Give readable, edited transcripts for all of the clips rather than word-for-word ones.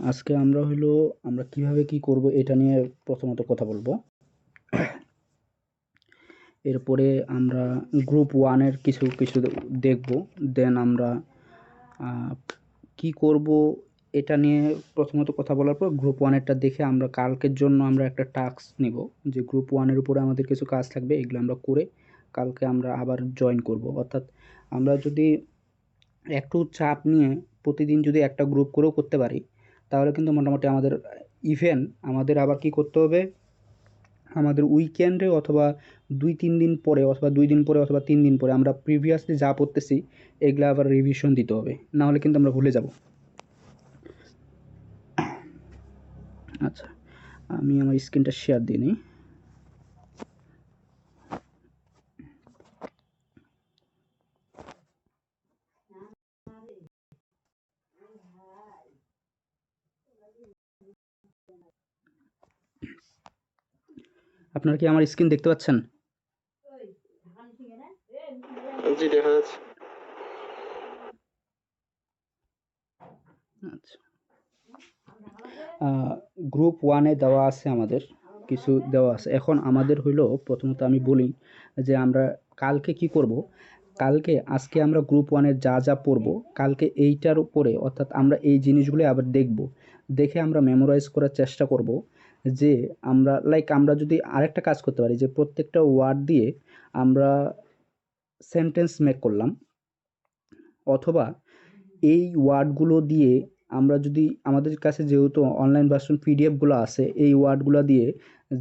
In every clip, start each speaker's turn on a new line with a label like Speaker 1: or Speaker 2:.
Speaker 1: আজকে আমরা কিভাবে কি করব এটা নিয়ে প্রথমত কথা বলবো। এরপরে আমরা গ্রুপ 1 এর কিছু দেখব। দেন আমরা কি করব এটা নিয়ে প্রথমত কথা বলার পর গ্রুপ 1 এরটা দেখে আমরা কালকের জন্য আমরা একটা টাস্ক নিব, যে গ্রুপ 1 এর উপরে আমাদের কিছু কাজ থাকবে, এগুলো আমরা করে কালকে আমরা আবার জয়েন করব। অর্থাৎ আমরা যদি একটু চাপ নিয়ে প্রতিদিন যদি একটা গ্রুপ করেও করতে পারি, তাহলে কিন্তু মোটামুটি আমাদের আবার কি করতে হবে, আমাদের উইকেন্ডে অথবা 2-3 দিন পরে অথবা 2 দিন পরে অথবা 3 দিন পরে আমরা প্রিভিয়াসলি যা পড়তেছি এগুলা আবার রিভিশন দিতে হবে, না হলে কিন্তু আমরা ভুলে যাব। আচ্ছা, আমি আমার স্ক্রিনটা শেয়ার দিয়ে নিই। আপনারা কি আমার স্ক্রিন দেখতে পাচ্ছেন?
Speaker 2: জি, দেখা যাচ্ছে।
Speaker 1: আচ্ছা, গ্রুপ 1 এ দেওয়া আছে, আমাদের কিছু দেওয়া আছে। এখন আমাদের প্রথমত আমি বলি যে আমরা কালকে কি করব। আজকে আমরা গ্রুপ 1 এর যা পড়ব, কালকে এইটার উপরে অর্থাৎ আমরা এই জিনিসগুলো আবার দেখব। দেখে আমরা মেমোরাইজ করার চেষ্টা করব, যে আমরা যদি আরেকটা কাজ করতে পারি, যে প্রত্যেকটা ওয়ার্ড দিয়ে আমরা সেন্টেন্স মেক করলাম, অথবা এই ওয়ার্ডগুলো দিয়ে আমরা যদি আমাদের কাছে যেহেতু অনলাইন ভার্সন পিডিএফগুলো আছে, এই ওয়ার্ডগুলো দিয়ে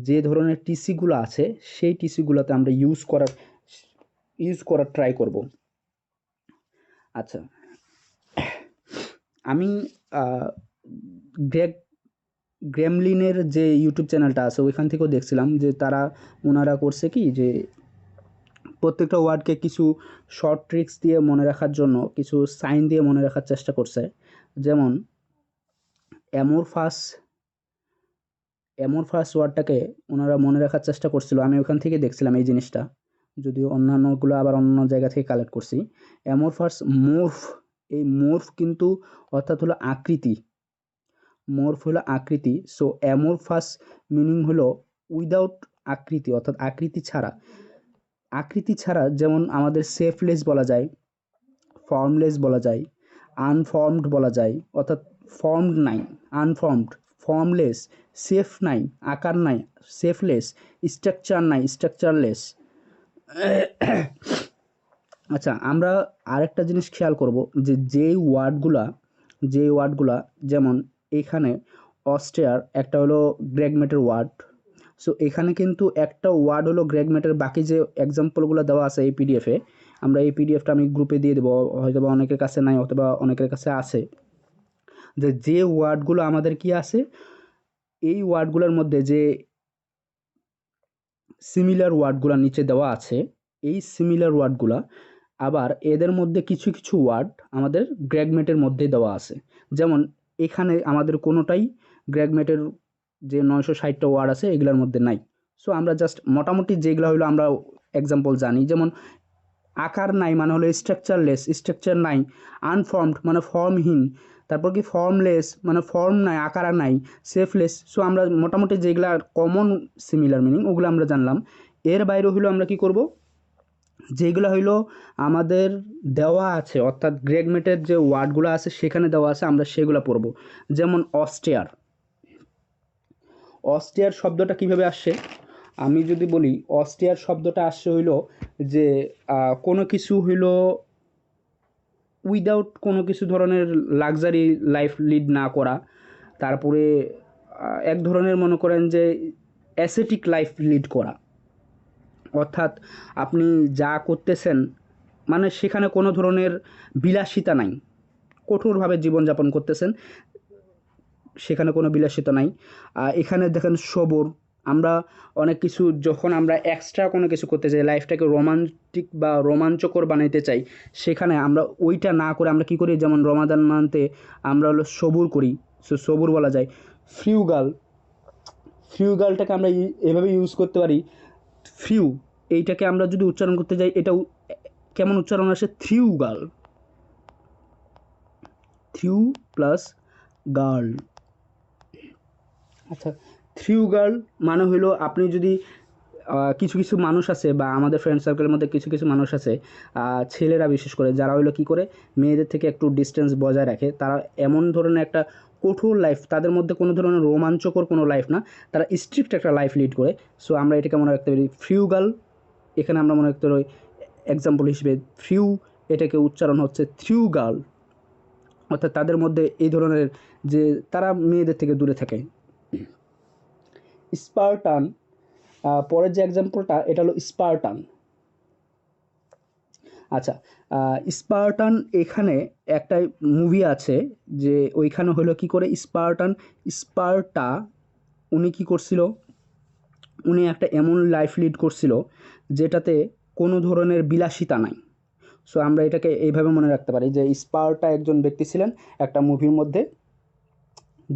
Speaker 1: যে ধরনের টিসিগুলো আছে সেই টিসিগুলোতে আমরা ইউজ করার ট্রাই করব। আচ্ছা, আমি গ্রেমলিনের যে ইউটিউব চ্যানেলটা আছে ওইখান থেকেও দেখছিলাম যে ওনারা করছে কি, যে প্রত্যেকটা ওয়ার্ডকে কিছু শর্ট ট্রিক্স দিয়ে মনে রাখার জন্য কিছু সাইন দিয়ে মনে রাখার চেষ্টা করছে। যেমন অ্যামোরফাস ওয়ার্ডটাকে ওনারা মনে রাখার চেষ্টা করছিল, আমি ওখান থেকে দেখছিলাম এই জিনিসটা, যদিও অন্যান্যগুলো আবার অন্য জায়গা থেকে কালেক্ট করছি। অ্যামোরফাস মোর্ফ, এই মোর্ফ কিন্তু অর্থাৎ হলো আকৃতি, সো অ্যামোরফাস মিনিং হলো উইদাউট আকৃতি, অর্থাৎ আকৃতি ছাড়া যেমন আমাদের শেপলেস বলা যায়, ফর্মলেস বলা যায়, আনফর্মড বলা যায়, অর্থাৎ ফর্মড নাই, আনফর্মড, ফর্মলেস, শেপ নাই, আকার নাই, শেপলেস, স্ট্রাকচার নাই, স্ট্রাকচারলেস। আচ্ছা, আমরা আরেকটা জিনিস খেয়াল করব, যে যেই ওয়ার্ডগুলা যেমন এখানে অস্ট্রেয়ার একটা হলো গ্রেগমেটের ওয়ার্ড। সো এখানে কিন্তু একটা ওয়ার্ড হলো গ্রেগমেটের, বাকি যে এক্সাম্পলগুলো দেওয়া আছে এই পিডিএফে, আমরা এই পিডিএফটা আমি গ্রুপে দিয়ে দেবো, হয়তো বা অনেকের কাছে নাই অথবা অনেকের কাছে আছে, যে ওয়ার্ডগুলো আমাদের কি আছে, এই ওয়ার্ডগুলোর মধ্যে যে সিমিলার ওয়ার্ডগুলো নিচে দেওয়া আছে, এই সিমিলার ওয়ার্ডগুলা আবার এদের মধ্যে কিছু কিছু ওয়ার্ড আমাদের গ্রেগমেটের মধ্যে দেওয়া আছে। যেমন এখানে আমাদের কোনোটাই গ্রেগমেটের যে 960টা ওয়ার্ড আছে এগুলোর মধ্যে নাই। সো আমরা জাস্ট মোটামুটি যেগুলো হলো আমরা এক্সাম্পল জানি, যেমন আকার নাই মানে হলো স্ট্রাকচারলেস, স্ট্রাকচার নাই, আনফর্মড মানে ফর্মহীন, তারপর কি ফর্মলেস মানে ফর্ম নাই, আকার নাই, শেপলেস। সো আমরা মোটামুটি যেগুলা কমন সিমিলার মিনিং ওগুলো আমরা জানলাম। এর বাইরে হলো আমরা কি করব, যেগুলো হইলো আমাদের দেওয়া আছে, অর্থাৎ গ্রেগমেটের যে ওয়ার্ডগুলো আছে সেখানে দেওয়া আছে, আমরা সেগুলো পড়ব। যেমন অস্ট্রিয়ার শব্দটা কিভাবে আসছে, আমি যদি বলি অস্ট্রিয়ার শব্দটা আসছে হইলো যে কোনো কিছু হইলো উইদাউট কোনো কিছু ধরনের লাক্সারি লাইফ লিড না করা, তারপরে এক ধরনের মনে করেন যে অ্যাসেটিক লাইফ লিড করা, অর্থাৎ আপনি যা করতেছেন মানে সেখানে কোনো ধরনের বিলাসিতা নাই, কঠোরভাবে জীবনযাপন করতেছেন, সেখানে কোনো বিলাসিতা নাই। এখানে দেখেন সবর, আমরা অনেক কিছু যখন আমরা এক্সট্রা কোনো কিছু করতে চাই, লাইফটাকে রোমান্টিক বা রোমাঞ্চকর বানাইতে চাই, সেখানে আমরা ওইটা না করে আমরা কী করি, যেমন রমাদান মান্থে আমরা হলো সবুর করি, সো সবুর বলা যায়। ফ্রিউগালটাকে আমরা এভাবে ইউজ করতে পারি, ফ্রিউ, এইটাকে আমরা যদি উচ্চারণ করতে যাই এটা কেমন উচ্চারণ আসে, থ্রিউ প্লাস গার্ল। আচ্ছা, থ্রিউ গার্ল মানে হলো আপনি যদি কিছু কিছু মানুষ আছে বা আমাদের ফ্রেন্ড সার্কেলের মধ্যে কিছু কিছু মানুষ আছে, ছেলেরা বিশেষ করে, যারা হলো কী করে মেয়েদের থেকে একটু ডিস্টেন্স বজায় রাখে। তারা এমন ধরনের একটা কঠোর লাইফ, তাদের মধ্যে কোনো ধরনের রোমাঞ্চকর কোনো লাইফ না, তারা স্ট্রিক্ট একটা লাইফ লিড করে। সো আমরা এটাকে মনে রাখতে পারি ফ্রিউ গার্ল। এখানে আমরা মনে রাখতে পারি এক্সাম্পল হিসেবে ফ্রিউ, এটাকে উচ্চারণ হচ্ছে থ্রিউ গার্ল, অর্থাৎ তাদের মধ্যে এই ধরনের যে তারা মেয়েদের থেকে দূরে থাকে। স্পার্টান, পরের যে এক্সাম্পলটা এটা হলো স্পার্টান। আচ্ছা, স্পার্টান, এখানে একটা মুভি আছে যে ওইখানে হলো কি করে স্পার্টান, স্পার্টা, উনি কি করছিল, উনি একটা এমন লাইফ লিড করছিল যেটাতে কোনো ধরনের বিলাসিতা নাই। সো আমরা এটাকে এইভাবে মনে রাখতে পারি যে স্পার্টা একজন ব্যক্তি ছিলেন একটা মুভির মধ্যে,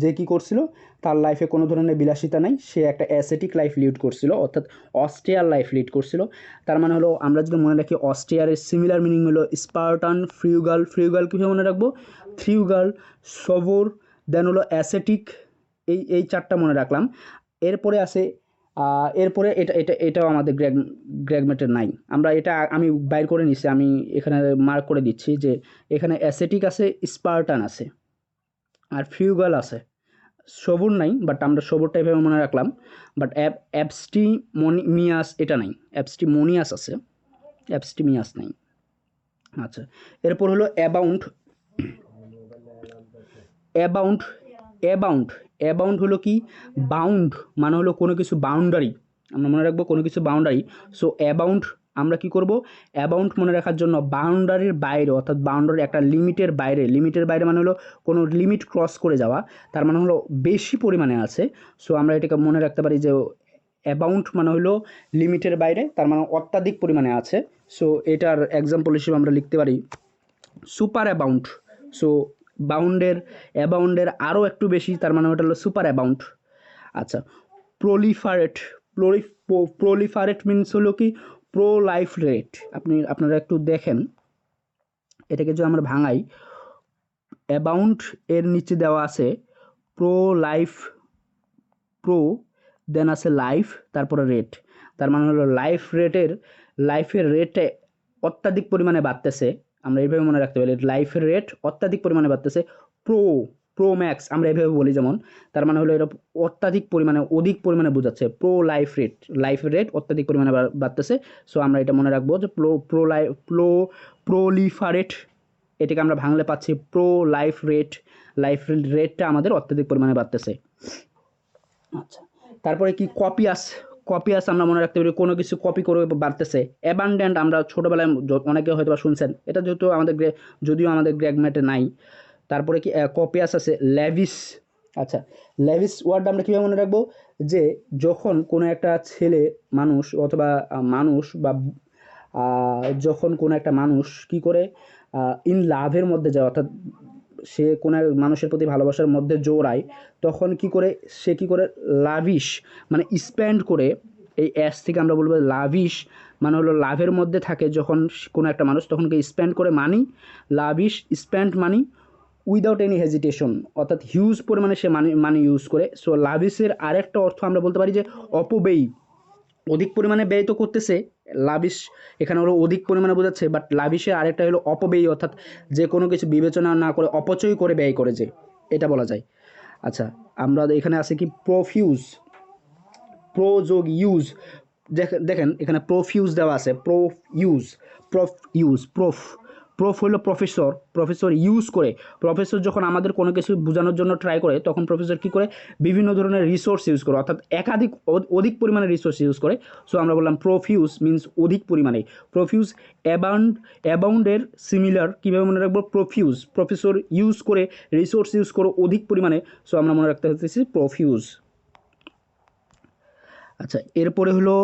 Speaker 1: যে কী করছিল, তার লাইফে কোনো ধরনের বিলাসিতা নাই, সে একটা অ্যাসেটিক লাইফ লিড করছিল, অর্থাৎ অস্ট্রিয়ার লাইফ লিড করছিল। তার মানে হলো আমরা যদি মনে রাখি অস্ট্রিয়ারের সিমিলার মিনিং হলো স্পার্টান, ফ্রিউগাল। ফ্রিউগাল কীভাবে মনে রাখবো, থ্রিউগাল, সবর, দেন হলো অ্যাসেটিক। এই চারটা মনে রাখলাম। এরপরে আছে এরপরে এটাও আমাদের গ্র্যাগমেটের নাই। আমি বাইর করে নিচ্ছি, আমি এখানে মার্ক করে দিচ্ছি যে এখানে অ্যাসেটিক আছে, স্পার্টান আছে, আর ফ্রিউগাল আছে। সবুর নাই, বাট আমরা সবুরটা এভাবে মনে রাখলাম। বাট অ্যাবস্টিমোনিয়াস এটা নাই, অ্যাবস্টিমোনিয়াস আছে, অ্যাবস্টিমিয়াস নাই। আচ্ছা, এরপর হলো অ্যাবাউন্ড। অ্যাবাউন্ড, অ্যাবাউন্ড, অ্যাবাউন্ড হলো কি, বাউন্ড মানে হলো কোনো কিছু বাউন্ডারি, আমরা মনে রাখবো কোনো কিছু বাউন্ডারি। সো অ্যাবাউন্ড আমরা কি করব, অ্যাবাউন্ড মনে রাখার জন্য বাউন্ডারির বাইরে, অর্থাৎ বাউন্ডারি একটা লিমিটের বাইরে, লিমিটের বাইরে মানে হলো কোনো লিমিট ক্রস করে যাওয়া, তার মানে হলো বেশি পরিমাণে আছে। সো আমরা এটাকে মনে রাখতে পারি যে অ্যাবাউন্ড মানে হলো লিমিটের বাইরে, তার মানে অত্যাধিক পরিমাণে আছে। সো এটার এক্সাম্পল হিসেবে আমরা লিখতে পারি সুপার অ্যাবাউন্ড। সো অ্যাবাউন্ডের আরও একটু বেশি, তার মানে ওটা হলো সুপার অ্যাবাউন্ড। আচ্ছা, প্রলিফারেট। প্রলিফারেট মিনস হলো কি প্রো লাইফ রেট। আপনারা একটু দেখেন, এটাকে যদি আমরা ভাঙাই, অ্যাবাউন্ড এর নিচে দেওয়া আছে প্রো লাইফ, প্রো, দেন আছে লাইফ, তারপরে রেট। তার মানে হলো লাইফের রেটে অত্যাধিক পরিমাণে বাড়তেছে, আমরা এইভাবে মনে রাখতে পারি লাইফের রেট অত্যাধিক পরিমাণে বাড়তেছে। প্রো ম্যাক্স আমরা এইভাবে বলি যেমন, তার মানে হলো এটা অত্যাধিক পরিমাণে, অধিক পরিমাণে বোঝাচ্ছে। লাইফের রেট অত্যাধিক পরিমাণে বাড়তেছে। সো আমরা এটা মনে রাখবো যে প্রোলিফারেট, এটাকে আমরা ভাঙলে পাচ্ছি প্রো লাইফ রেটটা আমাদের অত্যাধিক পরিমাণে বাড়তেছে। আচ্ছা, তারপরে কি কপিয়াস আমরা মনে রাখতে পারি কোনো কিছু কপি করে বাড়তেছে। অ্যাবান্ডেন্ট আমরা ছোটোবেলায় অনেকে হয়তো বা শুনছেন, এটা যদিও আমাদের গ্র্যাগমেটে নাই। তারপরে কি কপিয়াস আছে, ল্যাভিশ। আচ্ছা, ল্যাভিশ ওয়ার্ড আমরা কীভাবে মনে রাখবো, যে যখন কোনো একটা ছেলে মানুষ অথবা মানুষ বা যখন কোনো একটা মানুষ কী করে ইন লাভের মধ্যে যায়, অর্থাৎ সে কোনো এক মানুষের প্রতি ভালোবাসার মধ্যে জোড়ায়, তখন সে কী করে লাভিশ মানে স্পেন্ড করে। এই অ্যাস থেকে আমরা বলবো লাভিশ মানে হলো লাভের মধ্যে থাকে যখন কোনো একটা মানুষ, তখন কি স্পেন্ড করে money, lavish spend money without any hesitation, অর্থাৎ হিউজ পরিমাণে সে মানি ইউজ করে। সো লাভিশের আরেকটা অর্থ আমরা বলতে পারি যে অপব্যয়ী, অধিক পরিমাণে ব্যয় তো করতেছে। লাভিশ এখানে হলো অধিক পরিমাণে বোঝাচ্ছে, বাট লাভিশের আরেকটা হলো অপব্যয়ী, অর্থাৎ যে কোনো কিছু বিবেচনা না করে অপচয় করে ব্যয় করে, যে এটা বলা যায়। আচ্ছা, আমরা এখানে আছে কি প্রোফিউজ, প্রো যোগ ইউজ। দেখেন এখানে প্রোফিউজ দেওয়া আছে, প্রোফ হলো প্রফেসর ইউজ করে। প্রফেসর যখন আমাদের কোনো কিছু বোঝানোর জন্য ট্রাই করে, তখন প্রফেসর কী করে বিভিন্ন ধরনের রিসোর্স ইউজ করে, অর্থাৎ অধিক পরিমাণে রিসোর্স ইউজ করে। সো আমরা বললাম প্রোফিউজ মিনস অধিক পরিমাণে। প্রোফিউজ অ্যাবাউন্ডের সিমিলার কীভাবে মনে রাখবো, প্রফেসর ইউজ করে, রিসোর্স ইউজ করে অধিক পরিমাণে। সো আমরা মনে রাখতে হতেছি প্রোফিউজ। আচ্ছা, এরপরে হলো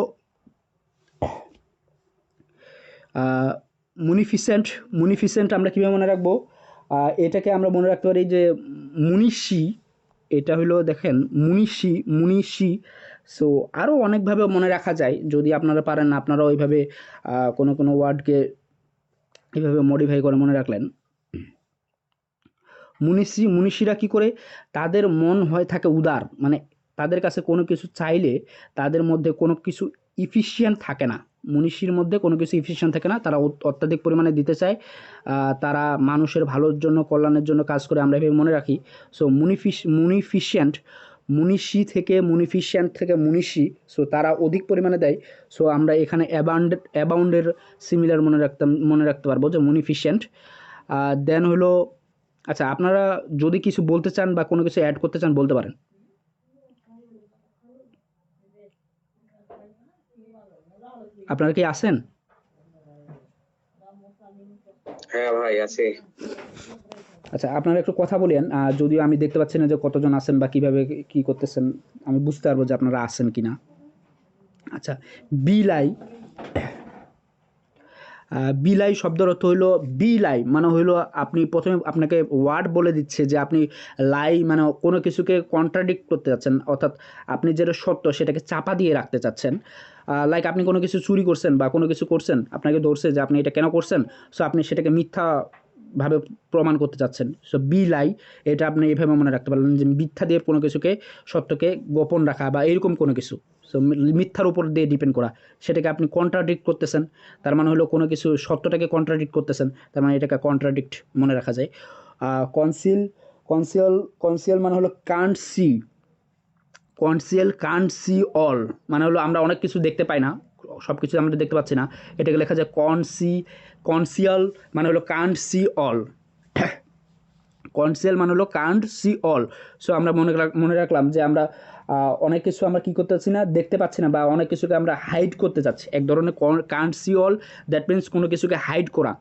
Speaker 1: মুনিফিসেন্ট আমরা কীভাবে মনে রাখবো, এটাকে আমরা মনে রাখতে পারি যে মুনিশি, এটা হলো দেখেন মুনিশি। সো আরও অনেকভাবে মনে রাখা যায়, যদি আপনারা পারেন আপনারাও ওইভাবে কোনো ওয়ার্ডকে এইভাবে মডিফাই করে মনে রাখলেন। মনীষীরা কী করে, তাদের মন হয় থাকে উদার, মানে তাদের কাছে কোনো কিছু চাইলে তাদের মধ্যে কোনো কিছু ইফিশিয়েন্ট থাকে না, মনীষীর মধ্যে কোনো কিছু ইফিশিয়েন্ট থাকে না, তারা অত্যাধিক পরিমাণে দিতে চায়, তারা মানুষের ভালোর জন্য কল্যাণের জন্য কাজ করে, আমরা এভাবে মনে রাখি। সো মুনিফিশিয়েন্ট, মুনিফিশিয়েন্ট থেকে মনীষী, সো তারা অধিক পরিমাণে দেয়। সো আমরা এখানে অ্যাবাউন্ডের সিমিলার মনে রাখতে পারবো যে মুনিফিশিয়েন্ট। দেন হলো, আচ্ছা আপনারা যদি কিছু বলতে চান বা কোনো কিছু অ্যাড করতে চান বলতে পারেন। আপনারা কি আছেন?
Speaker 2: হ্যাঁ ভাই আছে।
Speaker 1: আচ্ছা আপনারা একটু কথা বলেন, যদিও আমি দেখতে পাচ্ছি না যে কতজন আছেন বা কীভাবে কী করতেছেন, আমি বুঝতে পারবো যে আপনারা আছেন কি না। আচ্ছা, বিলাই, বিলাই শব্দের অর্থ হইলো, বিলাই মানে হইলো আপনি প্রথমে আপনাকে ওয়ার্ড বলে দিচ্ছে যে আপনি লাই মানে কোনো কিছুকে কন্ট্রাডিক্ট করতে যাচ্ছেন, অর্থাৎ আপনি যেটা সত্য সেটাকে চাপা দিয়ে রাখতে চাচ্ছেন। লাইক আপনি কোনো কিছু চুরি করছেন বা কোনো কিছু করছেন, আপনাকে ধরছে যে আপনি এটা কেন করছেন, সো আপনি সেটাকে মিথ্যাভাবে প্রমাণ করতে চাচ্ছেন। সো বিলাই, এটা আপনি এভাবে মনে রাখতে পারলেন যে মিথ্যা দিয়ে কোনো কিছুকে, সত্যকে গোপন রাখা বা এরকম কোনো কিছু। সো মিথ্যার উপর দিয়ে ডিপেন্ড করা, সেটাকে আপনি কন্ট্রাডিক্ট করতেছেন, তার মানে হলো কোনো কিছু সত্যটাকে কন্ট্রাডিক্ট করতেছেন, তার মানে এটাকে কন্ট্রাডিক্ট মনে রাখা যায়। কনসিল, কনসিয়াল মানে হলো can't see, conceal can't see all মানে হলো আমরা অনেক কিছু দেখতে পাই না, সব কিছু আমরা দেখতে পাচ্ছি না, এটাকে লেখা যায় কনসিয়াল মানে হলো কান্ট সি অল, কনসিয়াল মানে হলো কান্ট সি অল। সো আমরা মনে রাখলাম যে আমরা অনেক কিছু আমরা কী করতে পারছি না, দেখতে পাচ্ছি না, বা অনেক কিছুকে আমরা হাইড করতে চাচ্ছি, এক ধরনের can't see all, that means কোনো কিছুকে হাইড করা,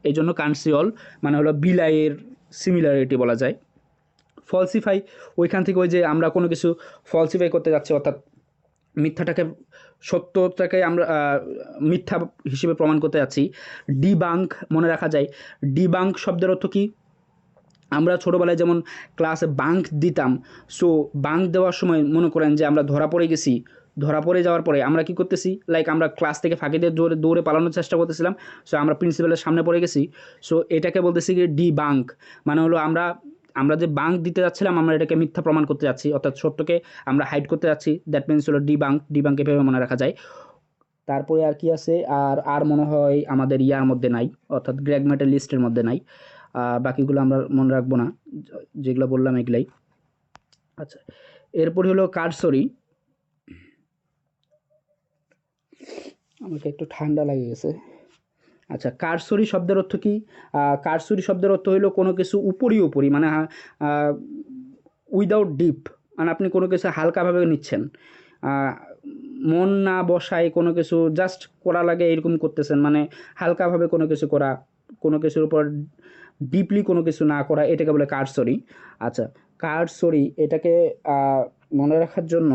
Speaker 1: এই জন্য কান্ট সি অল মানে হলো বিলাইয়ের সিমিলারিটি বলা যায়। ফলসিফাই, ওইখান থেকে ওই যে আমরা কোনো কিছু ফলসিফাই করতে যাচ্ছি, অর্থাৎ মিথ্যাটাকে সত্যটাকে আমরা মিথ্যা হিসেবে প্রমাণ করতে যাচ্ছি। ডিবাঙ্ক মনে রাখা যায়, ডিবাঙ্ক শব্দের অর্থ কী, আমরা ছোটোবেলায় যেমন ক্লাসে বাঙ্ক দিতাম, সো বাঙ্ক দেওয়ার সময় মনে করেন যে আমরা ধরা পড়ে গেছি, ধরা পড়ে যাওয়ার পরে আমরা কি করতেছি, লাইক আমরা ক্লাস থেকে ফাঁকি দিয়ে দৌড়ে পালানোর চেষ্টা করতেছিলাম, সো আমরা প্রিন্সিপালের সামনে পড়ে গেছি, সো এটাকে বলতেছি কি ডি বাঙ্ক, মানে হলো আমরা যে বাঙ্ক দিতে যাচ্ছিলাম আমরা এটাকে মিথ্যা প্রমাণ করতে যাচ্ছি, অর্থাৎ সত্যকে আমরা হাইড করতে যাচ্ছি, দ্যাট মিনস হলো ডিবাঙ্ক এভাবে মনে রাখা যায়। তারপরে আর কি আছে, আর মনে হয় আমাদের ইয়ার মধ্যে নাই, অর্থাৎ গ্রেগ মেটের লিস্টের মধ্যে নাই, বাকিগুলো আমরা মনে রাখবো না, যেগুলো বললাম এগুলাই। আচ্ছা, এরপরে হলো কারসরি, আমাকে একটু ঠান্ডা লাগে গেছে। আচ্ছা, কারসরি শব্দের অর্থ কী, কারসরি শব্দের অর্থ হইলো কোনো কিছু উপরি মানে উইদাউট ডিপ, মানে আপনি কোনো কিছু হালকাভাবে নিচ্ছেন, মন না বসায় কোনো কিছু জাস্ট করা লাগে এরকম করতেছেন, মানে হালকাভাবে কোনো কিছু করা, কোনো কিছুর উপর ডিপলি কোনো কিছু না করা, এটাকে বলে কারসরি। আচ্ছা, কারসরি এটাকে মনে রাখার জন্য,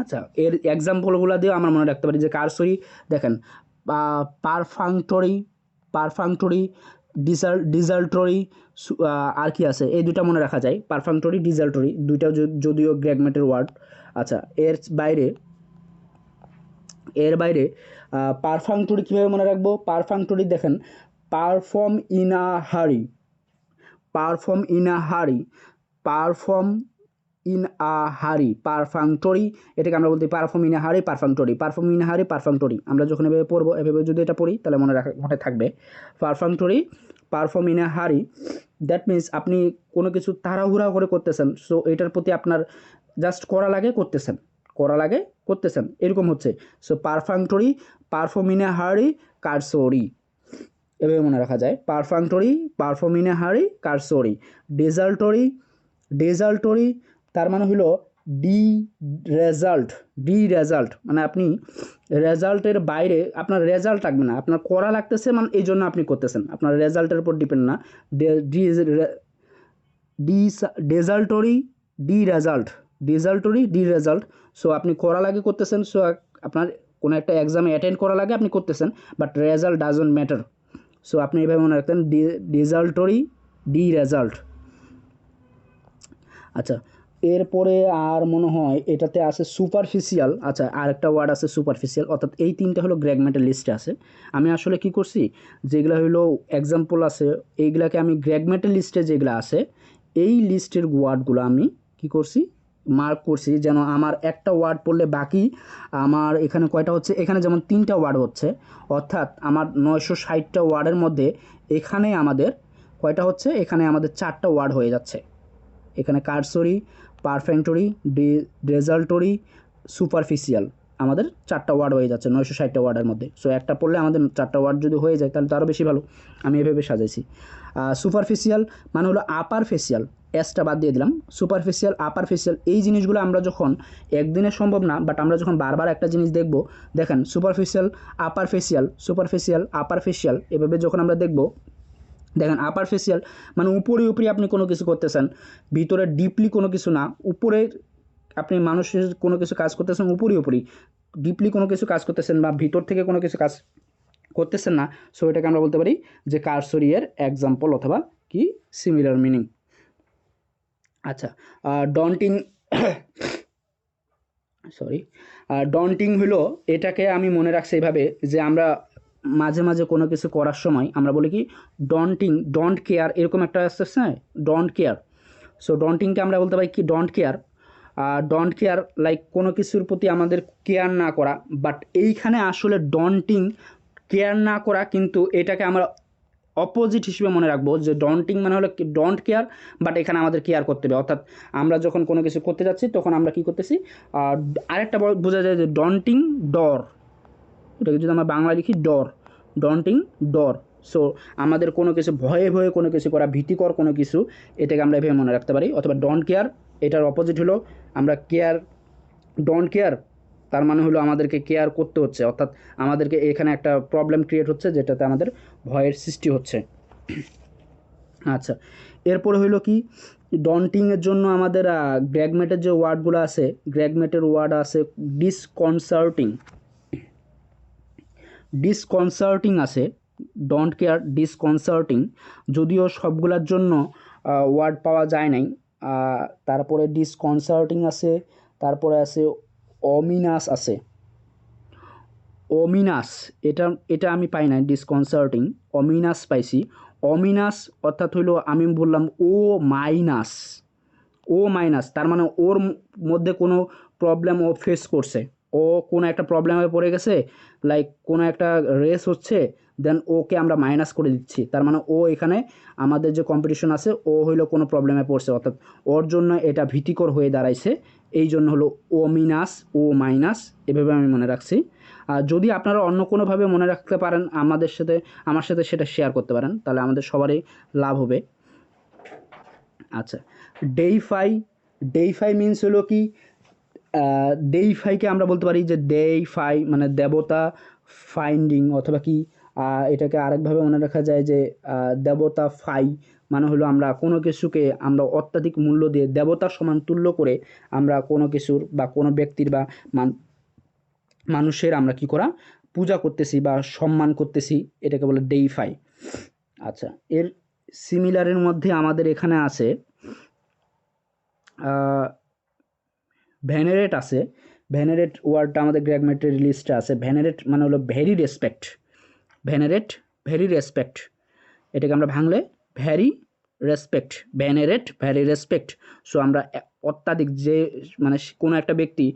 Speaker 1: আচ্ছা এর এক্সাম্পলগুলো দিয়েও আমরা মনে রাখতে পারি যে কারসরি, দেখেন পারফাংটরি ডিজাল্টরি, আর কি আছে, এই দুটা মনে রাখা যায়, পারফাংটরি ডিজাল্টরি দুইটাও যদিও গ্র্যাগমেটের ওয়ার্ড। আচ্ছা, এর বাইরে পারফাংটরি কীভাবে মনে রাখবো, পারফাংটরি দেখেন, পারফর্ম ইন আ হারি, পারফর্ম ইন আ হারি, পারফাংটরি, এটাকে আমরা বলতে পারফর্ম ইন আ হারি পারফাংটরি, আমরা যখন এভাবে পড়বো, এভাবে যদি এটা পড়ি তাহলে মনে থাকবে পারফর্ম ইন আ হারি, দ্যাট মিনস আপনি কোনো কিছু তাড়াহুড়া করে করতেছেন, সো এটার প্রতি আপনার জাস্ট করা লাগে করতেছেন এরকম হচ্ছে। সো পারফর্ম ইন আ হারি কারসরি, এভাবে মনে রাখা যায়, পারফর্ম ইন আ হারি কারসরি। ডেজাল্টরি তার মানে হলো ডি রেজাল্ট, মানে আপনি রেজাল্টের বাইরে আপনার রেজাল্ট লাগবে না, আপনার করা লাগতেছে, মানে এই জন্য আপনি করতেছেন, আপনার রেজাল্টের উপর ডিপেন্ড না। ডি রেজাল্ট, সো আপনি করা লাগে করতেছেন, সো আপনার কোনো একটা এক্সামে অ্যাটেন্ড করা লাগে আপনি করতেছেন, but result doesn't matter, so আপনি এভাবে মনে রাখতেন ডি রেজাল্ট। আচ্ছা, এরপরে আর মনে হয় এটাতে আছে সুপারফিশিয়াল। আচ্ছা, আরেকটা ওয়ার্ড আছে সুপারফিশিয়াল, অর্থাৎ এই তিনটা হলো গ্র্যাগমেটের লিস্টে আছে। আমি আসলে কি করছি, যেগুলো হলো এক্সাম্পল আছে এইগুলাকে আমি গ্র্যাগমেটের লিস্টে যেগুলো আছে এই লিস্টের ওয়ার্ডগুলো আমি কি করছি, মার্ক করছি, যেন আমার একটা ওয়ার্ড পড়লে বাকি আমার এখানে কয়টা হচ্ছে, এখানে যেমন 3টা ওয়ার্ড হচ্ছে, অর্থাৎ আমার 960টা ওয়ার্ডের মধ্যে এখানে আমাদের কয়টা হচ্ছে, এখানে আমাদের 4টা ওয়ার্ড হয়ে যাচ্ছে। এখানে কারসরি, পারফেক্টরি, ডেজাল্টরি, সুপারফিশিয়াল, আমাদের 4টা ওয়ার্ড হয়ে যাচ্ছে 960টা ওয়ার্ডের মধ্যে। সো একটা পড়লে আমাদের 4টা ওয়ার্ড যদি হয়ে যায় তাহলে তো আরও বেশি ভালো। আমি এভাবে সাজাইছি। সুপারফিশিয়াল মানে হলো আপার ফেসিয়াল, এসটা বাদ দিয়ে দিলাম। সুপারফিশিয়াল, আপার ফেসিয়াল, এই জিনিসগুলো আমরা যখন একদিনে সম্ভব না, বাট আমরা যখন বারবার একটা জিনিস দেখব, দেখেন সুপারফিশিয়াল, আপার ফেসিয়াল, সুপারফিশিয়াল, আপার ফেসিয়াল, এভাবে যখন আমরা দেখব, দেখেন আপার ফেসিয়াল মানে উপরে উপরে আপনি কোনো কিছু করতেছেন, ভিতরে ডিপলি কোনো কিছু না, উপরে আপনি মানুষের কোনো কিছু কাজ করতেছেন উপরে উপরেই, ডিপলি কোনো কিছু কাজ করতেছেন বা ভিতর থেকে কোনো কিছু কাজ করতেছেন না। সো এটাকে আমরা বলতে পারি যে কারসরি এর এক্সাম্পল অথবা কি সিমিলার মিনিং। আচ্ছা, ডন্টিং সরি, ডন্টিং হলো, এটাকে আমি মনে রাখছি এইভাবে যে আমরা মাঝে মাঝে কোনো কিছু করার সময় আমরা বলি কি ডন্টিং, ডন্ট কেয়ার, এরকম একটা আসছে হ্যাঁ, ডন্ট কেয়ার। সো ডন্টিংকে আমরা বলতে পারি কি don't care. Don't care like কোনো কিছুর প্রতি আমাদের কেয়ার না করা, বাট এইখানে আসলে ডন্টিং কেয়ার না করা, কিন্তু এটাকে আমরা অপোজিট হিসেবে মনে রাখবো যে ডন্টিং মানে হলো ডন্ট কেয়ার, বাট এখানে আমাদের কেয়ার করতে হবে। অর্থাৎ আমরা যখন কোনো কিছু করতে যাচ্ছি তখন আমরা কী করতেছি, আরেকটা বোঝা যায় যে ডন্টিং ডর, এটাকে যদি আমরা বাংলা লিখি ডর, ডন্টিং ডর। সো আমাদের কোনো কিছু ভয়ে ভয়ে কোনো কিছু করা, ভীতিকর কোনো কিছু, এটাকে আমরা এভাবে মনে রাখতে পারি। অথবা ডন্ট কেয়ার, এটার অপোজিট হলো আমরা কেয়ার, ডন্ট কেয়ার তার মানে হলো আমাদেরকে কেয়ার করতে হচ্ছে, অর্থাৎ আমাদেরকে এখানে একটা প্রবলেম ক্রিয়েট হচ্ছে যেটাতে আমাদের ভয়ের সৃষ্টি হচ্ছে। আচ্ছা, এরপরে হইলো কি ডন্টিংয়ের জন্য আমাদের গ্র্যাগমেটের যে ওয়ার্ডগুলো আছে, গ্র্যাগমেটের ওয়ার্ড আছে ডিসকনসার্টিং, ডিসকনসার্টিং আছে, ডন্ট কেয়ার, ডিসকনসার্টিং, যদিও সবগুলোর জন্য ওয়ার্ড পাওয়া যায় নাই। তারপরে ডিসকনসার্টিং আছে, তারপরে আছে অমিনাস আছে, অমিনাস, এটা এটা আমি পাই নাই, ডিসকনসার্টিং, অমিনাস পাইছি। অমিনাস অর্থাৎ হইলো আমি বললাম ও মাইনাস, ও মাইনাস তার মানে ওর মধ্যে কোনো প্রবলেম ও ফেস করছে, ও কোনো একটা প্রবলেমে পড়ে গেছে, লাইক কোনো একটা রেস হচ্ছে, দেন ওকে আমরা মাইনাস করে দিচ্ছি, তার মানে ও এখানে আমাদের যে কম্পিটিশন আছে ও হইলো কোনো প্রবলেমে পড়ছে, অর্থাৎ ওর জন্য এটা ভীতিকর হয়ে দাঁড়াইছে, এই জন্য হলো ও মিনাস, ও মাইনাস, এভাবে আমি মনে রাখছি। আর যদি আপনারা অন্য কোনোভাবে মনে রাখতে পারেন আমাদের সাথে, আমার সাথে সেটা শেয়ার করতে পারেন, তাহলে আমাদের সবারই লাভ হবে। আচ্ছা, ডেইফাই, ডেইফাই মিনস হলো কি, ডেইফাইকে আমরা বলতে পারি যে ডেইফাই মানে দেবতা ফাইন্ডিং, অথবা কি এটাকে আরেকভাবে মনে রাখা যায় যে দেবতা ফাই মানে হলো আমরা কোনো কিছুকে আমরা অত্যাধিক মূল্য দিয়ে দেবতার সমান তুল্য করে আমরা কোনো কিছুর বা কোনো ব্যক্তির বা মানুষের আমরা কি করা পূজা করতেছি বা সম্মান করতেছি, এটাকে বলে ডেইফাই। আচ্ছা, এর সিমিলারের মধ্যে আমাদের এখানে আছে ভেনারেট আছে, ভেনারেট ওয়ার্ডটা আমাদের গ্র্যাগমেটের লিস্টে আছে। ভেনারেট মানে হলো very respect, venerate very respect, এটাকে আমরা ভাঙলে very respect, venerate very respect. So আমরা অত্যাধিক যে মানে কোনো একটা ব্যক্তি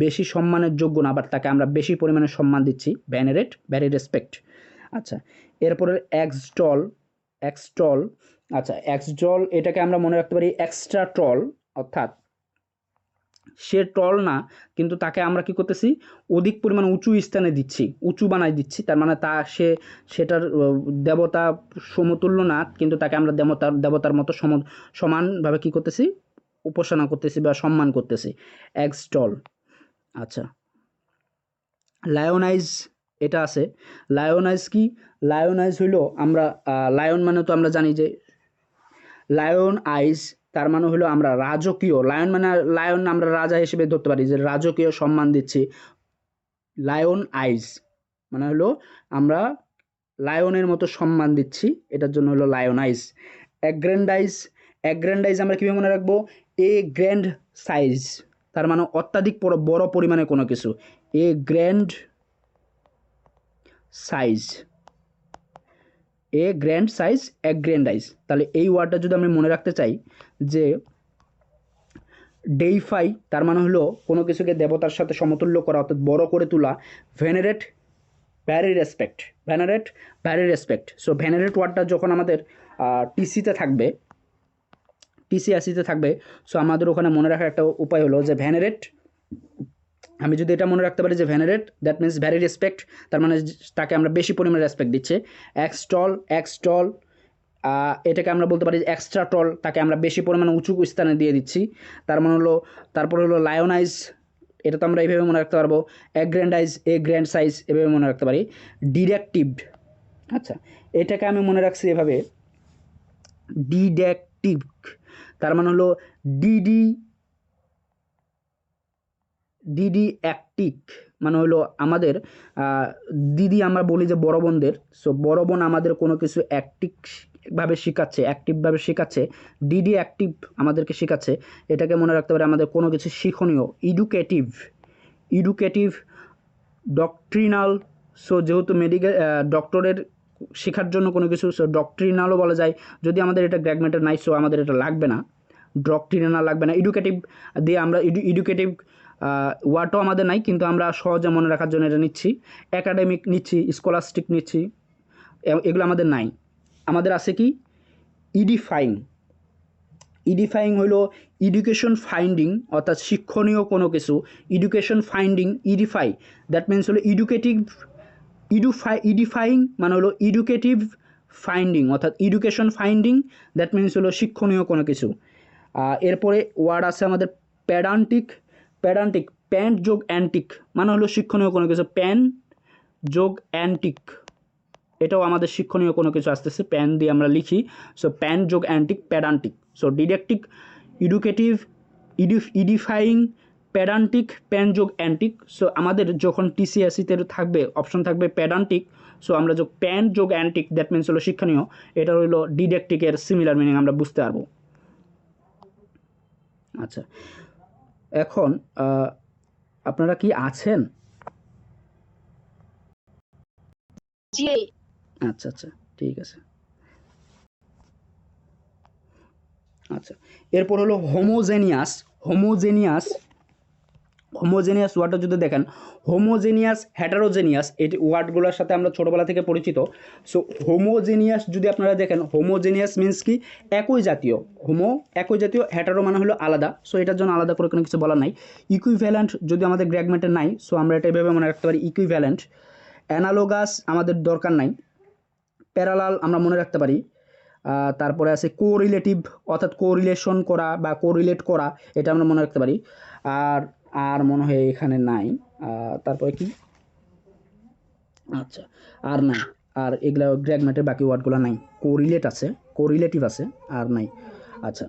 Speaker 1: বেশি সম্মানের যোগ্য না, বাট তাকে আমরা বেশি পরিমাণে সম্মান দিচ্ছি, ভেনারেট ভ্যারি রেসপেক্ট। আচ্ছা, এরপরে এক্সটল, এক্সটল, আচ্ছা এক্সটল এটাকে আমরা মনে রাখতে পারি এক্সট্রা টল, অর্থাৎ সে টল না কিন্তু তাকে আমরা কি করতেছি অধিক পরিমাণ উঁচু স্থানে দিচ্ছি, উঁচু বানাই দিচ্ছি, তার মানে তা সেটার দেবতা সমতুল্য না, কিন্তু তাকে আমরা দেবতার মতো সমানভাবে কি করতেছি উপাসনা করতেছি বা সম্মান করতেছি, এক্সটল। আচ্ছা, লায়নাইজ, এটা আছে, লায়নাইজ কি, লায়নাইজ হইল আমরা লায়ন মানে তো আমরা জানি যে লায়ন আইজ, তার মানে হলো আমরা রাজকীয়, লায়ন মানে লায়ন আমরা রাজা হিসেবে ধরতে পারি যে রাজকীয় সম্মান দিচ্ছি, লায়ন আইজ মানে হলো আমরা লায়নের মতো সম্মান দিচ্ছি, এটার জন্য হলো লায়ন আইজ। অ্যাগ্রেন্ডাইজ, অ্যাগ্র্যান্ডাইজ আমরা কীভাবে মনে রাখবো? এ গ্র্যান্ড সাইজ, তার মানে অত্যাধিক বড় পরিমাণে কোনো কিছু। A grand size, a grand size অ্যাগ্র্যান্ডাইজ। তাহলে এই ওয়ার্ডটা যদি আমি মনে রাখতে চাই যে ডেইফাই, তার মানে হলো কোনো কিছুকে দেবতার সাথে সমতুল্য করা অর্থাৎ বড় করে তোলা। Venerate, very respect, venerate very respect. So venerate ওয়ার্ডটা যখন আমাদের টিসিতে থাকবে, টিসিএসিতে থাকবে, সো আমাদের ওখানে মনে রাখার একটা উপায় হলো যে ভেনারেট, আমি যদি এটা মনে রাখতে পারি যে ভেনারেট দ্যাট মিনস ভ্যারি রেসপেক্ট, তার মানে তাকে আমরা বেশি পরিমাণে রেসপেক্ট দিচ্ছি। এক্সটল, এক্সটল, এটাকে আমরা বলতে পারি এক্সট্রা টল, তাকে আমরা বেশি পরিমাণে উঁচু স্থানে দিয়ে দিচ্ছি। তার মানে হলো, তারপর হলো লায়নাইজ, এটা তো আমরা এইভাবে মনে রাখতে পারবো। অ্যাগ্র্যান্ডাইজ, এ গ্র্যান্ড সাইজ, এভাবে মনে রাখতে পারি। ডিডাকটিভ, আচ্ছা এটাকে আমি মনে রাখছি এভাবে, ডিডাকটিভ, তার মানে হলো ডিডি, ডিডি অ্যাক্টিক, মানে হলো আমাদের দিদি আমরা বলি যে বড় বোনদের, সো বড় বোন আমাদের কোনো কিছু অ্যাক্টিভভাবে শেখাচ্ছে, অ্যাক্টিভভাবে শেখাচ্ছে, ডিডি অ্যাক্টিভ আমাদেরকে শেখাচ্ছে। এটাকে মনে রাখতে পারে আমাদের কোনো কিছু শিক্ষণীয়। ইডুকেটিভ, ইডুকেটিভ, ডক্ট্রিনাল, সো যেহেতু মেডিকেল ডক্টরের শেখার জন্য কোনো কিছু, সো ডক্ট্রিনালও বলা যায়। যদি আমাদের এটা গ্র্যাগমেন্টার নাই, সো আমাদের এটা লাগবে না, ডক্ট্রিনাল লাগবে না। এডুকেটিভ দিয়ে আমরা এডুকেটিভ ওয়ার্ডও আমাদের নাই, কিন্তু আমরা সহজে মনে রাখার জন্য এটা নিচ্ছি। অ্যাকাডেমিক নিচ্ছি, স্কলাস্টিক নিচ্ছি, এগুলো আমাদের নাই। আমাদের আছে কি? ইডিফাইং। ইডিফাইং হলো এডুকেশন ফাইন্ডিং, অর্থাৎ শিক্ষণীয় কোনো কিছু। এডুকেশন ফাইন্ডিং, ইডিফাই, দ্যাট মিনস হলো এডুকেটিভ, ইডিফাইং মানে হলো এডুকেটিভ ফাইন্ডিং, অর্থাৎ এডুকেশন ফাইন্ডিং, দ্যাট মিনস হলো শিক্ষণীয় কোনো কিছু। এরপরে ওয়ার্ড আছে আমাদের প্যাডান্টিক, প্যাডান্টিক, প্যান্ট যোগ অ্যান্টিক, মানে হলো শিক্ষণীয় কোনো কিছু। প্যান যোগ অ্যান্টিক, এটাও আমাদের শিক্ষণীয় কোনো কিছু আসতেছে, প্যান দিয়ে আমরা লিখি। সো প্যান যোগ অ্যান্টিক, প্যাডান্টিক। সো ডিডাকটিক, এডুকেটিভ, ইডিফাইং, প্যাডান্টিক, প্যান যোগ অ্যান্টিক। সো আমাদের যখন টিসিএসিতে থাকবে অপশন থাকবে প্যাডান্টিক, সো আমরা যোগ প্যান যোগ অ্যান্টিক, দ্যাট মিনস হলো শিক্ষণীয়। এটা হলো ডিডাকটিকের সিমিলার মিনিং আমরা বুঝতে পারবো। আচ্ছা, এখন আপনারা কি আছেন? আচ্ছা আচ্ছা, ঠিক আছে। আচ্ছা, এরপর হলো হোমোজেনিয়াস। হোমোজেনিয়াস, হোমোজেনিয়াস ওয়ার্ডটা যদি দেখেন, হোমোজেনিয়াস, হেটারোজেনিয়াস, এই ওয়ার্ডগুলোর সাথে আমরা ছোটোবেলা থেকে পরিচিত। সো হোমোজেনিয়াস যদি আপনারা দেখেন, হোমোজেনিয়াস মিন্স কি? একই জাতীয়। হোমো একই জাতীয়, হেটারো মানে হলো আলাদা। সো এটার জন্য আলাদা করে কোনো কিছু বলার নাই। ইকুইভ্যালেন্ট যদি আমাদের গ্র্যাগমেন্টে নাই, সো আমরা এটা এভাবে মনে রাখতে পারি, ইকুইভ্যালেন্ট। অ্যানালোগাস আমাদের দরকার নাই। প্যারালাল আমরা মনে রাখতে পারি। তারপরে আছে কোরিলেটিভ, অর্থাৎ কোরিলেশন করা বা কোরিলেট করা, এটা আমরা মনে রাখতে পারি। আর আর মনে হয় এখানে নাই। তারপরে কি? আচ্ছা, আর নাই, আর এগুলা গ্র্যাগমেটের বাকি ওয়ার্ডগুলো নাই। কোরিলেট আছে, কোরিলেটিভ আছে, আর নাই। আচ্ছা,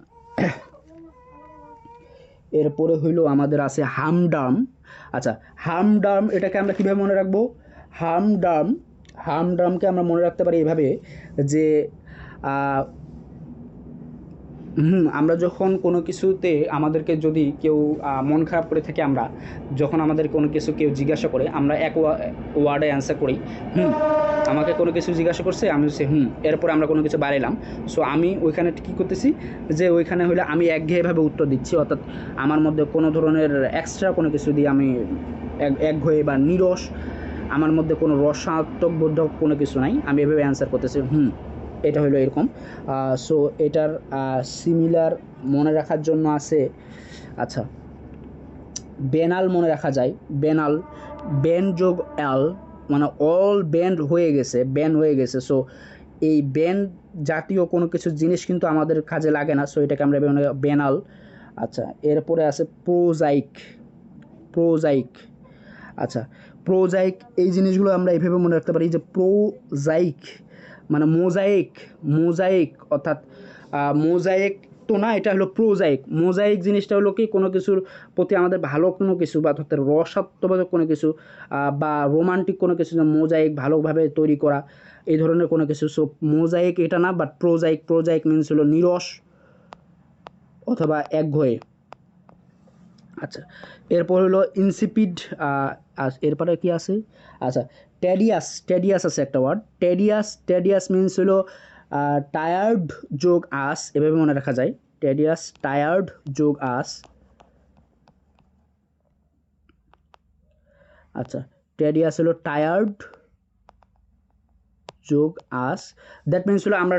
Speaker 1: এরপরে হইল আমাদের আছে হামডার্ম। আচ্ছা, হামডার্ম এটাকে আমরা কীভাবে মনে রাখবো? হামডার্ম, হামডার্মকে আমরা মনে রাখতে পারি এভাবে যে আমরা যখন কোনো কিছুতে আমাদেরকে যদি কেউ মন খারাপ করে থাকে, আমরা যখন আমাদের কোনো কিছু কেউ জিজ্ঞাসা করে, আমরা এক ওয়ার্ডে অ্যান্সার করি আমাকে কোনো কিছু জিজ্ঞাসা করছে, আমি সে এরপরে আমরা কোনো কিছু বাড়াইলাম। সো আমি ওইখানে কী করতেছি যে ওইখানে হলে আমি একঘেয়েভাবে উত্তর দিচ্ছি, অর্থাৎ আমার মধ্যে কোনো ধরনের এক্সট্রা কোনো কিছু দিয়ে আমি একঘেয়ে বা নিরস, আমার মধ্যে কোনো রসাত্মকবোধক কোনো কিছু নাই, আমি এভাবে অ্যান্সার করতেছি এটা হলো এরকম। সো এটার সিমিলার মনে রাখার জন্য আছে, আচ্ছা বেনাল মনে রাখা যায়। বেনাল, বেন যোগ অ্যাল, মানে অল ব্যান্ড হয়ে গেছে, ব্যান হয়ে গেছে। সো এই ব্যান জাতীয় কোনো কিছু জিনিস কিন্তু আমাদের কাজে লাগে না, সো এটাকে আমরা বেনাল। আচ্ছা, এরপরে আছে প্রোজাইক, প্রোজাইক। আচ্ছা, প্রোজাইক, এই জিনিসগুলো আমরা এইভাবে মনে রাখতে পারি যে প্রোজাইক মানে মোজাইক, মোজাইক, অর্থাৎ মোজাইক তো না, এটা হলো প্রোজাইক। মোজাইক জিনিসটা হলো কি, কোনো কিছুর প্রতি আমাদের ভালো কোনো কিছু বা অর্থাৎ রসাত্মক কোনো কিছু বা রোমান্টিক কোনো কিছু, মোজাইক ভালোভাবে তৈরি করা, এই ধরনের কোনো কিছু। সো মোজাইক এটা না, বাট প্রোজাইক, প্রোজাইক মিনস হলো নিরস, অথবা একঘয়ে। আচ্ছা, এরপর হলো ইনসিপিড। এরপরে কি আছে? আচ্ছা, টেডিয়াস আছে একটা ওয়ার্ড। টেডিয়াস মিনস হলো টায়ার্ড যোগ আস, এভাবে মনে রাখা যায়। টেডিয়াস, টায়ার্ড যোগ আস। আচ্ছা, টেডিয়াস হলো টায়ার্ড যোগ আস। দ্যাট মিনস হলো আমরা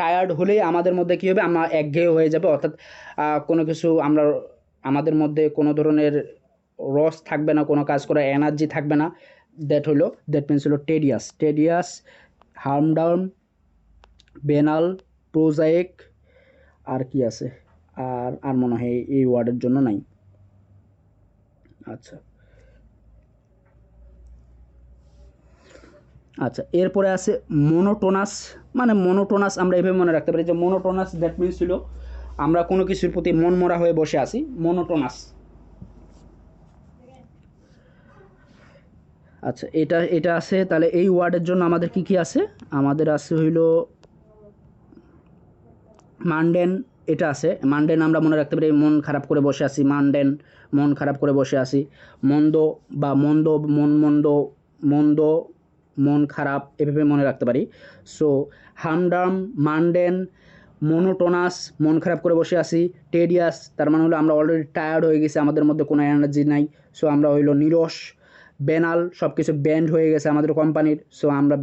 Speaker 1: টায়ার্ড হলেই আমাদের মধ্যে কী হবে, আমরা একঘেয়ে হয়ে যাবে, অর্থাৎ কোনো কিছু আমরা আমাদের মধ্যে কোনো ধরনের রস থাকবে না, কোনো কাজ করার এনার্জি থাকবে না। দ্যাট মিনস হলো টেডিয়াস, হার্মডাউন, বেনাল, প্রোজাইক। আর কি আছে? আর মনে হয় এই ওয়ার্ডের জন্য নাই। আচ্ছা আচ্ছা, এরপরে আছে মোনোটোনাস। মানে মোনোটোনাস আমরা এভাবে মনে রাখতে পারি যে মোনোটোনাস দ্যাট মিনস ছিল আমরা কোনো কিছুর প্রতি মনমরা হয়ে বসে আছি, মোনোটোনাস। আচ্ছা, এটা আছে। তাহলে এই ওয়ার্ডের জন্য আমাদের কি কি আছে? আমাদের আছে হইল মানডেন। এটা আছে মানডেন, আমরা মনে রাখতে পারি মন খারাপ করে বসে আছি, মানডেন, মন খারাপ করে বসে আছি। মন্দ বা মন্দ, মন্দ, মন খারাপ, এভাবে মনে রাখতে পারি। সো হামডাম, মানডেন, মোনোটোনাস, মন খারাপ করে বসে আছি। টেডিয়াস, তার মানে হলো আমরা অলরেডি টায়ার্ড হয়ে গেছি, আমাদের মধ্যে কোনো এনার্জি নাই। সো আমরা হইলো নিরস। বেনাল, সব কিছু ব্যান্ড হয়ে গেছে আমাদের কোম্পানির। সো আমরা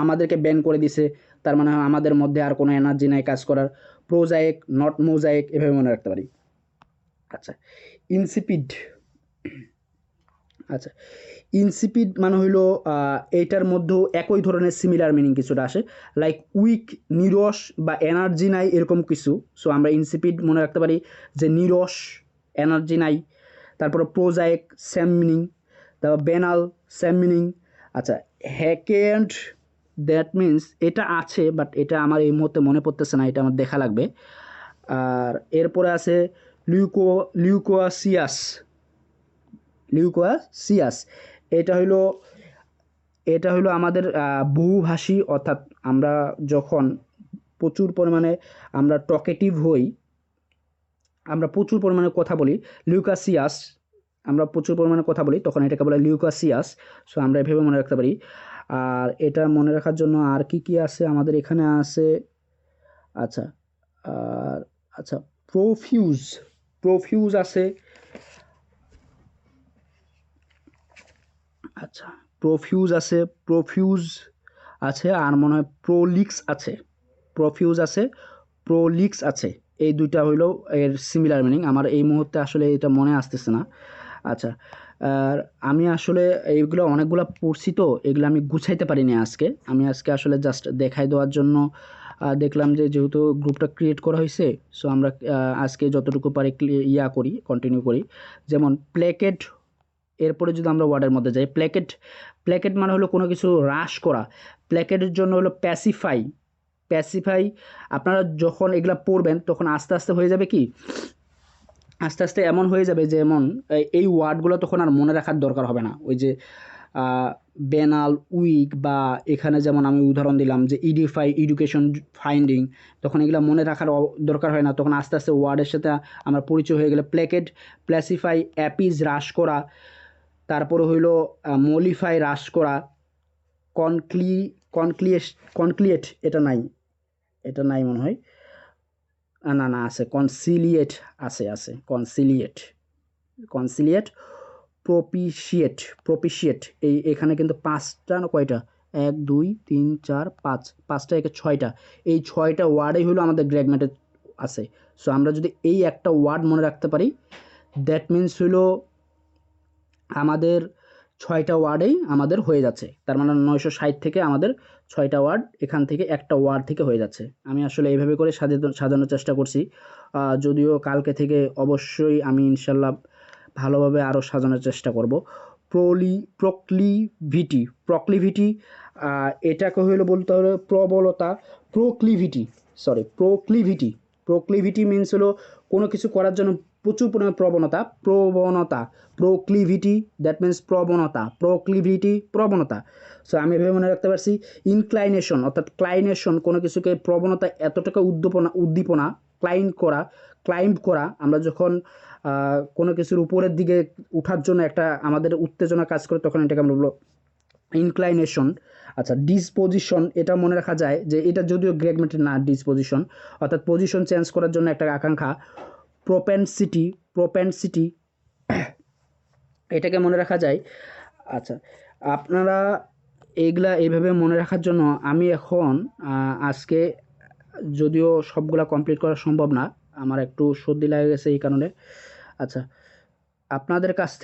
Speaker 1: আমাদেরকে ব্যান করে দিছে, তার মানে আমাদের মধ্যে আর কোনো এনার্জি নাই কাজ করার। প্রোজাইক, নট মোজাইক, এভাবে মনে রাখতে পারি। আচ্ছা, ইনসিপিড। আচ্ছা, ইনসিপিড মানে হইলো এইটার মধ্যেও একই ধরনের সিমিলার মিনিং কিছুটা আসে, লাইক উইক, নিরস বা এনার্জি নাই, এরকম কিছু। সো আমরা ইনসিপিড মনে রাখতে পারি যে নিরস, এনার্জি নাই। তারপরে প্রোজাইক, সেম মিনিং। তারপর বেনাল, সেম মিনিং। আচ্ছা, হ্যাকেন্ড, দ্যাট মিনস এটা আছে বাট এটা আমার এই মুহূর্তে মনে পড়তেছে না, এটা আমার দেখা লাগবে। আর এরপরে আছে লিউকোয়াসিয়াস। লিউকোয়াসিয়াস, এটা হইলো এটা হইলো আমাদের বহুভাষী, অর্থাৎ আমরা যখন প্রচুর পরিমাণে আমরা টকেটিভ হই, আমরা প্রচুর পরিমাণে কথা বলি, লিউকাসিয়াস, আমরা প্রচুর পরিমাণে কথা বলি, তখন এটাকে বলে লিউকাসিয়াস। সো আমরা এভাবে মনে রাখতে পারি। আর এটা মনে রাখার জন্য আর কি কি আছে আমাদের এখানে আছে? আচ্ছা, আর আচ্ছা, প্রফিউজ আছে। আচ্ছা, প্রফিউজ আছে, আর মনে হয় প্রফিউজ আছে, প্রোলিক্স আছে। এই দুইটা হইলো এর সিমিলার মিনিং, আমার এই মুহূর্তে আসলে এটা মনে আসতেছে না। আচ্ছা, আর আমি আসলে এইগুলো অনেকগুলো পড়ছি, তো এগুলো আমি গুছাইতে পারিনি আজকে। আমি আজকে আসলে জাস্ট দেখাই দেওয়ার জন্য দেখলাম যে যেহেতু গ্রুপটা ক্রিয়েট করা হয়েছে, সো আমরা আজকে যতটুকু পারি কন্টিনিউ করি। যেমন প্লেকেট, এরপরে যদি আমরা ওয়ার্ডের মধ্যে যাই, প্লেকেট মানে হলো কোনো কিছু হ্রাস করা। প্লেকেটের জন্য হলো প্যাসিফাই। আপনারা যখন এগুলা পড়বেন তখন আস্তে আস্তে হয়ে যাবে কি, আস্তে আস্তে এমন হয়ে যাবে যে এমন এই ওয়ার্ডগুলো তখন আর মনে রাখার দরকার হবে না। ওই যে বেনাল, উইক, বা এখানে যেমন আমি উদাহরণ দিলাম যে এডুকেশন ফাইন্ডিং, তখন এগুলো মনে রাখার দরকার হয় না, তখন আস্তে আস্তে ওয়ার্ডের সাথে আমরা পরিচয় হয়ে গেলে প্লেকেট, প্ল্যাসিফাই, অ্যাপিজ হ্রাস করা, তারপরে হইল মলিফাই হ্রাস করা, কনক্লি কনক্লিয়েট, এটা নাই মনে হয়। না আছে, কনসিলিয়েট আছে কনসিলিয়েট, প্রপিশিয়েট। এখানে কিন্তু পাঁচটা না কয়টা, 1 2 3 4 5, পাঁচটা একে ছয়টা, এই ছয়টা ওয়ার্ডই হলো আমাদের গ্র্যাগমেটে আছে। সো আমরা যদি এই একটা ওয়ার্ড মনে রাখতে পারি, দ্যাট মিনস হইলো আমাদের ছয়টা ওয়ার্ডেই আমাদের হয়ে যাচ্ছে। তার মানে 960 থেকে আমাদের ছয়টা ওয়ার্ড এখান থেকে একটা ওয়ার্ড থেকে হয়ে যাচ্ছে। আমি আসলে এইভাবে করে সাজানোর চেষ্টা করছি। যদিও কালকে থেকে অবশ্যই আমি ইনশাল্লাহ ভালোভাবে আরও সাজানোর চেষ্টা করব। প্রক্লিভিটি, এটাকে হলো বলতে হলো প্রবলতা। প্রক্লিভিটি মিনস হলো কোনো কিছু করার জন্য প্রচুর পরিমাণে প্রবণতা। প্রক্লিভিটি, দ্যাট মিনস প্রবণতা। সো আমি এভাবে মনে রাখতে পারছি। ইনক্লাইনেশন, অর্থাৎ ক্লাইনেশন, কোনো কিছুকে প্রবণতা এতটাকে উদ্দীপনা ক্লাইম্ব করা, আমরা যখন কোনো কিছুর উপরের দিকে উঠার জন্য একটা আমাদের উত্তেজনা কাজ করে, তখন এটাকে আমরা বলবো ইনক্লাইনেশন। আচ্ছা, ডিসপোজিশন, এটা মনে রাখা যায় যে এটা যদিও গ্রেগমেন্টের না, ডিসপোজিশন অর্থাৎ পজিশন চেঞ্জ করার জন্য একটা আকাঙ্ক্ষা। প্রোপেনসিটি এটাকে মনে রাখা যায়। আচ্ছা, আপনারা এইগুলা এইভাবে মনে রাখার জন্য আমি এখন আজকে যদিও সবগুলা কমপ্লিট করা সম্ভব না, আমার একটু সর্দি লেগে গেছে এই কারণে। আচ্ছা, আপনাদের কাছ